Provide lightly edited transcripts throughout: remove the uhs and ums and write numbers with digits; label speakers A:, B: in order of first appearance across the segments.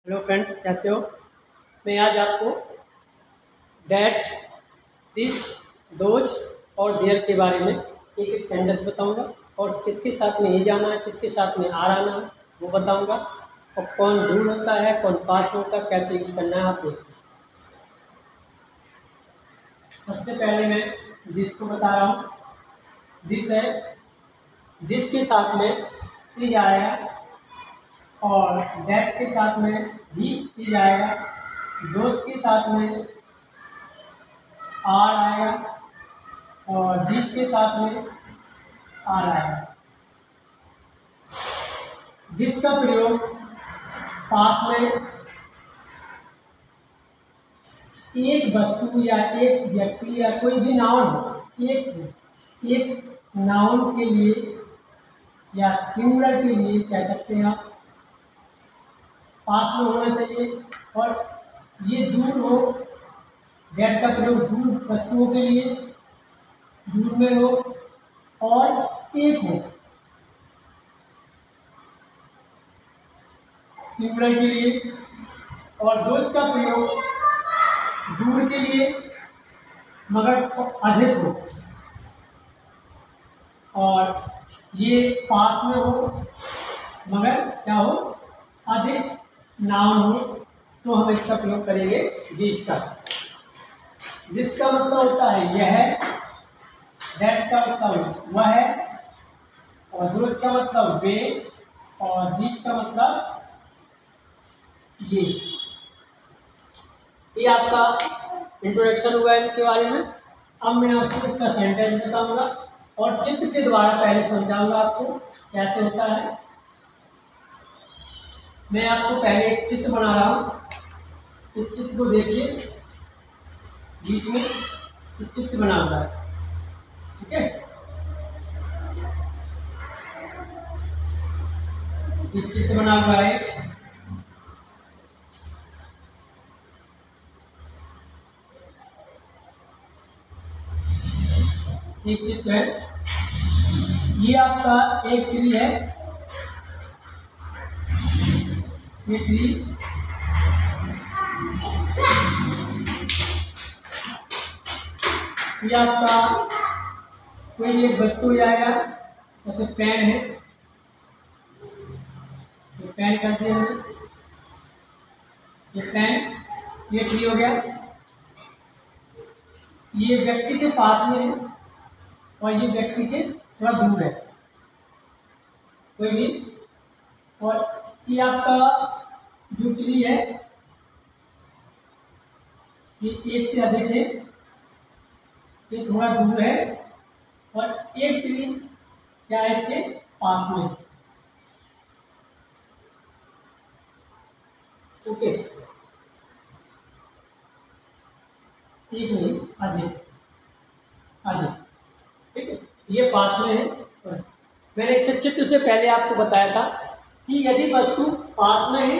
A: Hello friends, कैसे हो। मैं आज आपको दैट, दिस, दोज और देयर के बारे में एक एक सेंटेंस बताऊंगा और किसके साथ में ये जाना है, किसके साथ में आर आना है वो बताऊंगा। और कौन दूर होता है, कौन पास में होता है, कैसे यूज करना है आप देखिए। सबसे पहले मैं दिस को बता रहा हूँ। दिस है, दिस के साथ में इज आएगा और दैट के साथ में भी इज आएगा। दोस्त के साथ में आर आएगा और दिस के साथ में आर आएगा। दिस का प्रयोग पास में एक वस्तु या एक व्यक्ति या कोई भी नाउन, एक नाउन के लिए या सिंगुलर के लिए कह सकते हैं आप, पास में होना चाहिए। और ये दूर हो, दैट का प्रयोग दूर वस्तुओं के लिए, दूर में हो और एक हो, सिंगुलर के लिए। और दोज का प्रयोग दूर के लिए मगर अधिक हो, और ये पास में हो मगर क्या हो, अधिक नाउन हो, तो हम इसका प्रयोग करेंगे दिस का। दिस का मतलब होता है यह, दैट का मतलब वह है, और दोज का मतलब वे, और दिस का मतलब ये आपका इंट्रोडक्शन हुआ है इनके बारे में। अब मैं आपको इसका सेंटेंस बताऊंगा और चित्र के द्वारा पहले समझाऊंगा आपको कैसे होता है। मैं आपको पहले एक चित्र बना रहा हूँ। इस चित्र को देखिए, बीच में एक चित्र बना हुआ है, ठीक है। ये चित्र बना हुआ है, एक चित्र है। ये आपका एक ट्री है, ये ट्री, ये आपका कोई एक वस्तु जाएगा, जैसे पेन है, ये पेन कर दिया हमने, ये पेन, ये ट्री हो गया। ये व्यक्ति के पास में है और ये व्यक्ति के थोड़ा दूर है, कोई भी। और ये आपका जो ट्री है ये एक से अधिक है, ये थोड़ा दूर है, और एक ट्री क्या है इसके पास में, ओके। एक नहीं, अधिक, अधिक, ठीक है। ये पास में है। मैंने इस चित्र से पहले आपको बताया था कि यदि वस्तु पास में है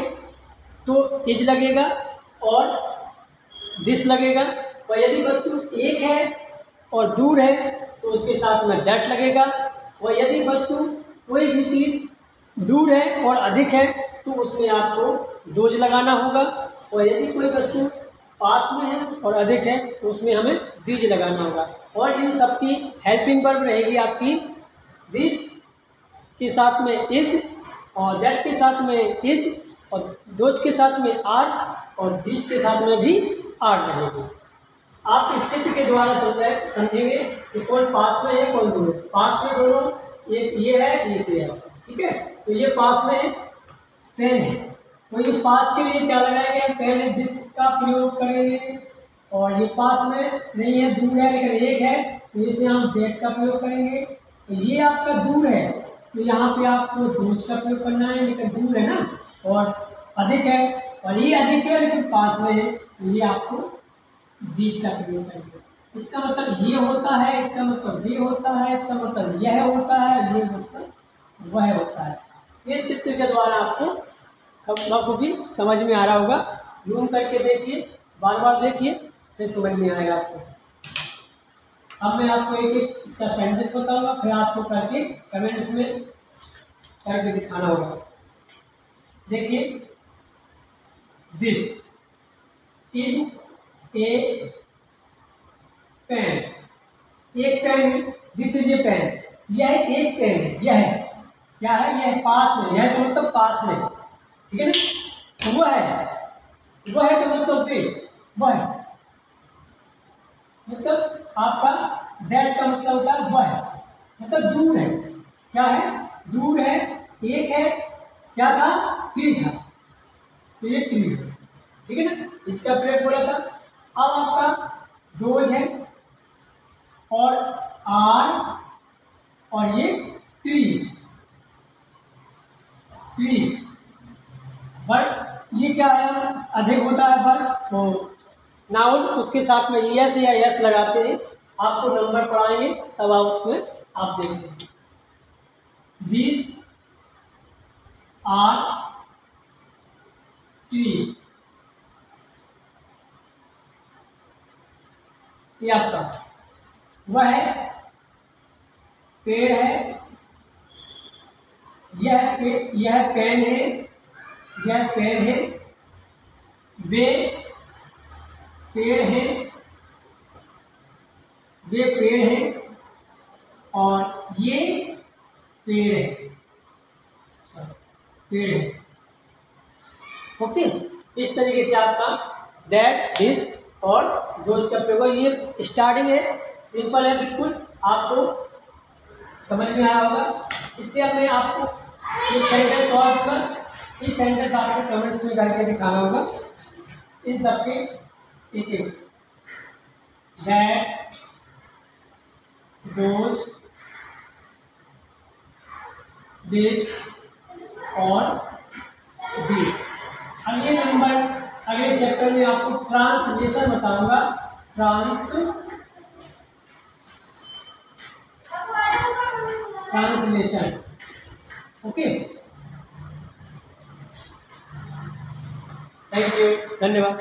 A: तो इज लगेगा और दिस लगेगा, और यदि वस्तु एक है और दूर है तो उसके साथ में दैट लगेगा। और यदि वस्तु कोई भी चीज़ दूर है और अधिक है तो उसमें आपको दोज लगाना होगा, और यदि कोई वस्तु पास में है और अधिक है तो उसमें हमें दिज लगाना होगा। और इन सब की हेल्पिंग वर्ब रहेगी आपकी दिस के साथ में इज, और दैट के साथ में इज, और दोज के साथ में आर, और दिस के साथ में भी आर रहेगी। आप इस चित्र के द्वारा समझेंगे कि कौन पास में है, कौन दूर है। पास में दोनों, एक ये है, एक ये है, ठीक है। तो ये पास में है, पेन है, तो ये पास के लिए क्या लगाएंगे, पेन है, दिस का प्रयोग करेंगे। और ये पास में नहीं है, दूर है लेकिन एक है, तो इसे हम दैट का प्रयोग करेंगे। तो ये आपका दूर है तो यहाँ पे आपको दोज का प्रयोग करना है, लेकिन दूर है ना, और अधिक है, और ये अधिक है लेकिन पास में है, तो ये आपको दिस का प्रयोग करेंगे। इसका मतलब ये होता है, इसका मतलब ये होता है, इसका मतलब यह होता है, ये मतलब वह होता है। ये चित्र के द्वारा आपको भी समझ में आ रहा होगा। जूम करके देखिए, बार बार देखिए, फिर समझ में आएगा आपको। अब मैं आपको एक एक इसका सेंटेंस बताऊंगा, फिर आपको करके कमेंट्स में करके दिखाना होगा। देखिए, दिस इज ए पेन, एक पेन है, दिस इज ए पेन, यह एक पेन है, यह क्या है, यह पास में, यह तो मतलब पास में, ठीक है ना। वह है तो मतलब वे, वह मतलब आपका दैट का मतलब होता है वह, मतलब दूर है, क्या है, दूर है, एक है, क्या था, ट्री था, तो ये ट्री है, ठीक है ना, इसका प्रयोग बोला था। अब आपका दोज है और आर और ये ट्रीज, ट्रीज बट ये क्या है, अधिक होता है वर्ग, तो नाउन उसके साथ में यस या यस लगाते हैं, आपको नंबर पढ़ाएंगे तब आप उसमें आप देखेंगे। दीज आर ट्रीज, ये आपका वह पेड़ है, यह पेन है, यह पेन है, वे पेड़ है, वे पेड़ है और ये पेड़ है, पेड़ है, ओके। इस तरीके से आपका दैट, दिस और दोज का प्रयोग, ये स्टार्टिंग है, सिंपल है बिल्कुल, आपको समझ में आया होगा। इससे अब मैं आपको एक सेंटेंस और दूंगा, इस सेंटेंस आपको कमेंट्स में करके दिखाना होगा, इन सबके एक एक, दैट, दोज, दिस और दिस। अगले नंबर, अगले चैप्टर में आपको ट्रांसलेशन बताऊंगा, ट्रांसलेशन, ओके। थैंक यू, धन्यवाद।